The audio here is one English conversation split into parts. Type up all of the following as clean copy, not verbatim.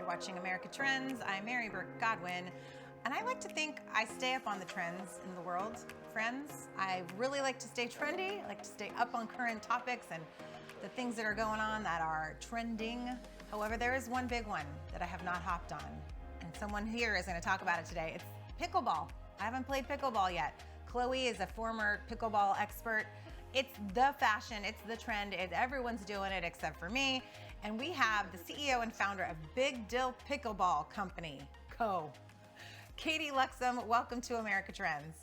watching America Trends. I'm Mary Burke Godwin, and I like to think I stay up on the trends in the world, friends. I really like to stay trendy. I like to stay up on current topics and the things that are going on that are trending. However, there is one big one that I have not hopped on, and someone here is going to talk about it today. It's pickleball. I haven't played pickleball yet. Chloe is a former pickleball expert. It's the fashion, it's the trend, everyone's doing it except for me. And we have the CEO and founder of Big Dill Pickleball Co. Katy Luxem, welcome to America Trends.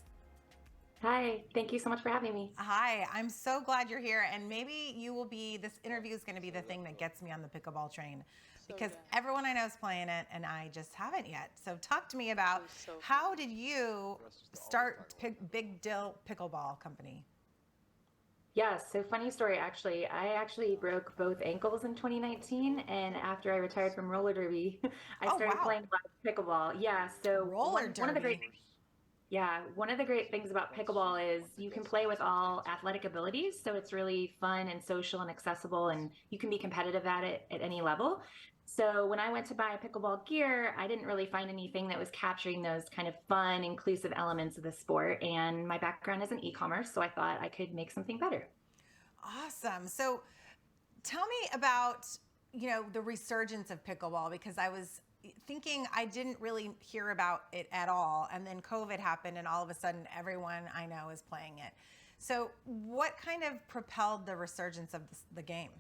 Hi, thank you so much for having me. Hi, I'm so glad you're here, and maybe this interview is gonna be the thing that gets me on the pickleball train, because everyone I know is playing it and I just haven't yet. So talk to me about how did you start Big Dill Pickleball Company? Yeah, so funny story actually. I actually broke both ankles in 2019, and after I retired from roller derby, I started playing live pickleball. Yeah, so one of the great things about pickleball is you can play with all athletic abilities, so it's really fun and social and accessible, and you can be competitive at it at any level. So when I went to buy pickleball gear, I didn't really find anything that was capturing those kind of fun, inclusive elements of the sport. And my background is in e-commerce, so I thought I could make something better. Awesome. So tell me about, the resurgence of pickleball, because I was thinking I didn't really hear about it at all. And then COVID happened and all of a sudden everyone I know is playing it. So what kind of propelled the resurgence of the game?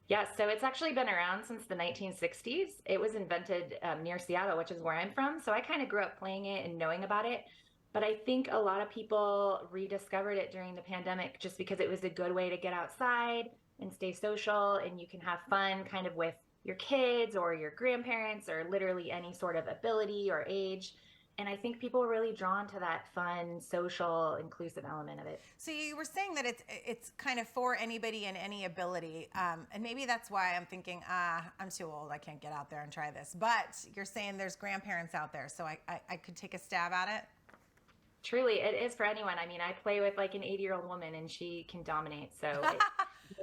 Yeah, so it's actually been around since the 1960s. It was invented near Seattle, which is where I'm from. So I kind of grew up playing it and knowing about it. But I think a lot of people rediscovered it during the pandemic just because it was a good way to get outside and stay social, and you can have fun kind of with your kids or your grandparents or literally any sort of ability or age. And I think people are really drawn to that fun, social, inclusive element of it. So you were saying that it's kind of for anybody and any ability, and maybe that's why I'm thinking, I'm too old, I can't get out there and try this. But you're saying there's grandparents out there, so I could take a stab at it? Truly, it is for anyone. I mean, I play with like an 80-year-old woman and she can dominate. So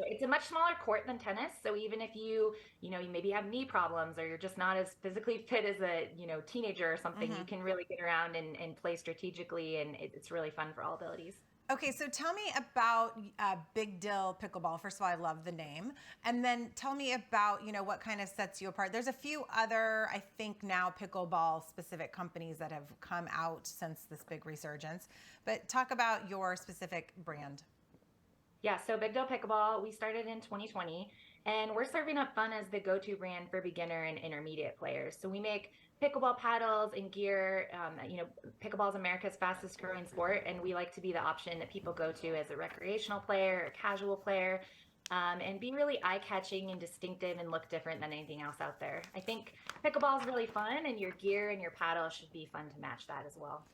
it's a much smaller court than tennis. So even if you maybe have knee problems or you're just not as physically fit as a, teenager or something, you can really get around and play strategically, and it's really fun for all abilities. Okay, so tell me about Big Dill Pickleball. First of all, I love the name. And then tell me about, what kind of sets you apart. There's a few other, I think now, pickleball specific companies that have come out since this big resurgence. But talk about your specific brand. Yeah, so Big Dill Pickleball, we started in 2020, and we're serving up fun as the go-to brand for beginner and intermediate players. So we make pickleball paddles and gear. Pickleball is America's fastest growing sport, and we like to be the option that people go to as a recreational player, a casual player, and be really eye-catching and distinctive and look different than anything else out there. I think pickleball is really fun, and your gear and your paddle should be fun to match that as well.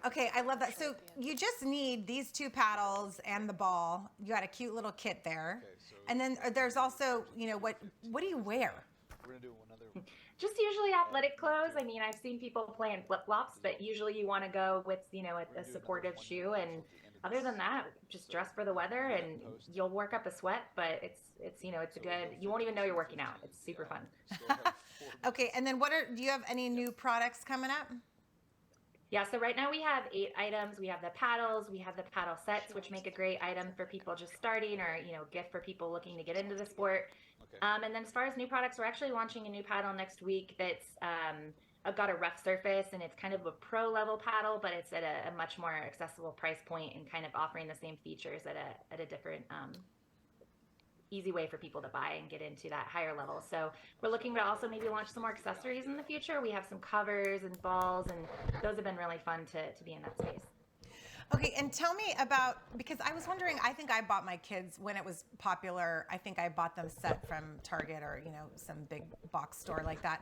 Okay, I love that. So you just need these two paddles and the ball. You got a cute little kit there. And then there's also, what do you wear? We're gonna do another. Just usually athletic clothes. I mean, I've seen people play in flip-flops, but usually you want to go with, a supportive shoe. And other than that, just dress for the weather, and you'll work up a sweat, but it's a good, you won't even know you're working out. It's super fun. Okay, and then do you have any new products coming up? Yeah, so right now we have 8 items. We have the paddles, we have the paddle sets, which make a great item for people just starting, or gift for people looking to get into the sport. And then as far as new products, we're actually launching a new paddle next week that's got a rough surface, and it's kind of a pro level paddle, but it's at a much more accessible price point and kind of offering the same features at a different easy way for people to buy and get into that higher level. So we're looking to also maybe launch some more accessories in the future. We have some covers and balls, and those have been really fun to be in that space. Okay, and tell me about, because I was wondering, I think I bought my kids when it was popular. I think I bought them set from Target or, some big box store like that.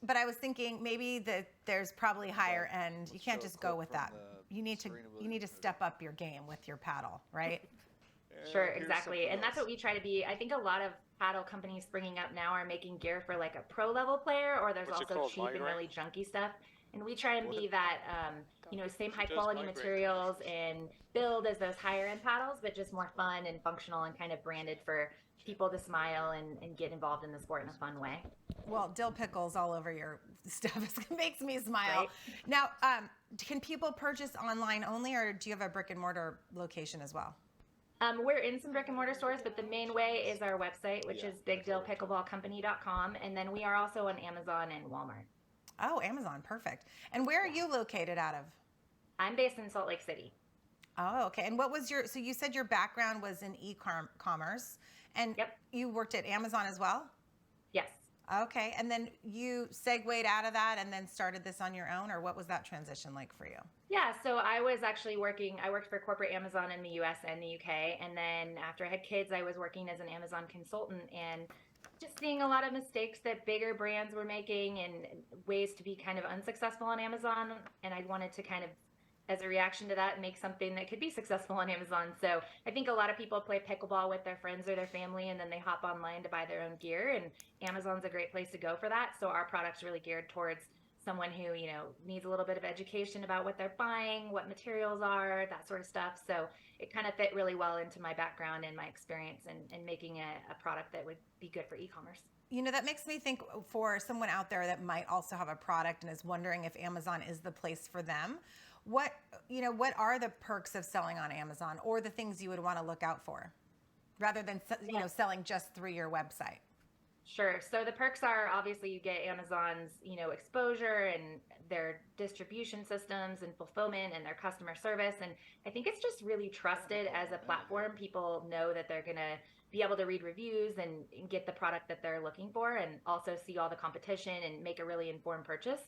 But I was thinking maybe that there's probably higher end. You can't just go with that. You need to step up your game with your paddle, right? Sure, exactly. And that's what we try to be. I think a lot of paddle companies springing up now are making gear for like a pro level player, or there's also cheap and really junky stuff. And we try and be that, same high quality materials and build as those higher end paddles, but just more fun and functional and kind of branded for people to smile and get involved in the sport in a fun way. Well, dill pickles all over your stuff it makes me smile. Right? Now, can people purchase online only, or do you have a brick and mortar location as well? We're in some brick and mortar stores, but the main way is our website, which is bigdillpickleballcompany.com. And then we are also on Amazon and Walmart. Oh, Amazon, perfect. And where are you located out of? I'm based in Salt Lake City. Oh, okay. And what was so you said your background was in e-commerce, and Yep. you worked at Amazon as well? Yes. Okay. And then you segued out of that and then started this on your own, or what was that transition like for you? Yeah, so I was actually I worked for corporate Amazon in the US and the UK. And then after I had kids, I was working as an Amazon consultant and just seeing a lot of mistakes that bigger brands were making and ways to be kind of unsuccessful on Amazon. And I wanted to kind of, as a reaction to that, make something that could be successful on Amazon. So I think a lot of people play pickleball with their friends or their family, and then they hop online to buy their own gear. And Amazon's a great place to go for that. So our product's really geared towards someone who, needs a little bit of education about what they're buying, what materials are, that sort of stuff. So it kind of fit really well into my background and my experience and making a product that would be good for e-commerce. That makes me think, for someone out there that might also have a product and is wondering if Amazon is the place for them. What are the perks of selling on Amazon, or the things you would want to look out for, rather than selling just through your website? Sure. So the perks are, obviously you get Amazon's, exposure and their distribution systems and fulfillment and their customer service. And I think it's just really trusted as a platform. People know that they're going to be able to read reviews and get the product that they're looking for, and also see all the competition and make a really informed purchase.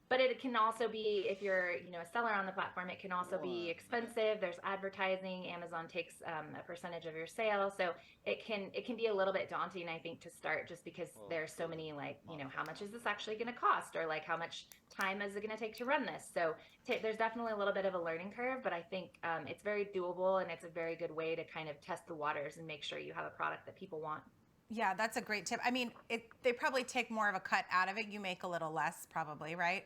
But it can also be, if you're, a seller on the platform, it can also be expensive. There's advertising. Amazon takes a percentage of your sale, so it can be a little bit daunting, I think, to start, just because there's so many, how much is this actually going to cost, or how much time is it going to take to run this? So there's definitely a little bit of a learning curve, but I think it's very doable, and it's a very good way to kind of test the waters and make sure you have a product that people want. Yeah, that's a great tip. I mean, they probably take more of a cut out of it. You make a little less, probably, right?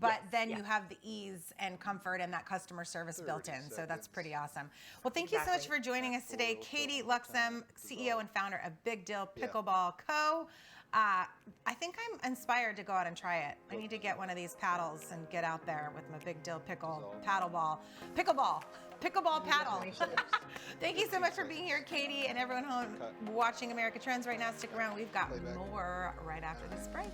But then you have the ease and comfort and that customer service built in. So that's pretty awesome. Well, thank you so much for joining us today. Katy Luxem, CEO and founder of Big Dill Pickleball Co. I think I'm inspired to go out and try it. I need to get one of these paddles and get out there with my Big Dill pickleball paddle. Thank you so much for being here, Katy, and everyone home watching America Trends right now. Stick around. We've got more right after this break.